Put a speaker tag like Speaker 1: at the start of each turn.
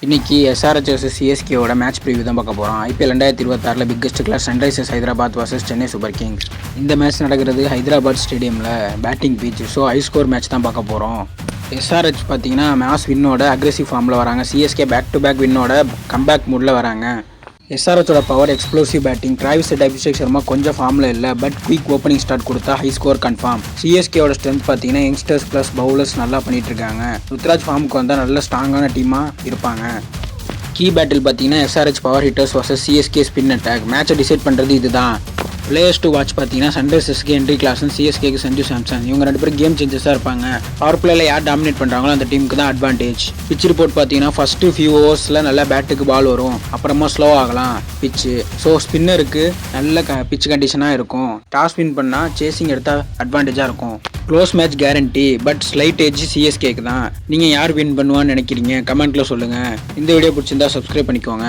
Speaker 1: இன்னைக்கு SRH vs சிஎஸ்கேவோட match preview தான் பார்க்க போகிறோம். IPL 2026 biggest clash Sunrisers Hyderabad vs Chennai super kings. இந்த மேட்ச் நடக்கிறது ஹைதராபாத் ஸ்டேடியமில் batting pitch. So high score match தான் பார்க்க போகிறோம். எஸ்ஆர்ஹெச் பார்த்தீங்கன்னா மேட்ச் வின்னோட அக்ரெசிவ் ஃபார்மில் வராங்க. சிஎஸ்கே பேக் டு பேக் வின்னோட கம்பேக் மூடில் வராங்க. எஸ்ஆர்ஹெச்சோட power explosive batting. Travis Head, Abhishek Sharma கொஞ்சம் ஃபார்மில் இல்லை, பட் குயிக் ஓப்பனிங் ஸ்டார்ட் கொடுத்தா ஹை ஸ்கோர் கன்ஃபார்ம். சிஎஸ்கேவோட ஸ்ட்ரென்த் பார்த்தீங்கன்னா யங்ஸ்டர்ஸ் ப்ளஸ் பவுலர்ஸ் நல்லா பண்ணிட்டு இருக்காங்க. ருத்ராஜ் ஃபார்முக்கு வந்தால் நல்ல ஸ்ட்ராங்கான டீமாக இருப்பாங்க. கீ பேட்டில் பார்த்தீங்கன்னா SRH power hitters vs CSK spin attack. மேட்சை டிசைட் பண்ணுறது இதுதான். பிளேயர்ஸ் டு வாட்ச் பார்த்தீங்கன்னா சன்ரைசர்ஸ்க்கு என்ட்ரி கிளாஸன், சிஎஸ்கேக்கு சஞ்சு சாம்சன். இவங்க 2 பேரும் கேம் சேஞ்சஸாக இருப்பாங்க. பவர் பிளேயில் யார் டாமினேட் பண்ணுறாங்களோ அந்த டீமுக்கு தான் அட்வான்டேஜ். பிச் ரிப்போர்ட் பார்த்தீங்கன்னா ஃபஸ்ட்டு ஃபியூ ஓவர்ஸில் நல்லா பேட்டுக்கு பால் வரும், அப்புறமா ஸ்லோ ஆகலாம் பிச்சு. ஸோ ஸ்பின்னருக்கு நல்ல பிச் கண்டிஷனாக இருக்கும். டாஸ் வின் பண்ணால் சேசிங் எடுத்தால் அட்வான்டேஜாக இருக்கும். Close match guarantee, but slight edge சிஎஸ்கேக்கு தான். நீங்கள் யார் வின் பண்ணுவான்னு நினைக்கிறீங்க கமெண்ட்டில் சொல்லுங்கள். இந்த வீடியோ பிடிச்சிருந்தா சப்ஸ்கிரைப் பண்ணிக்கோங்க.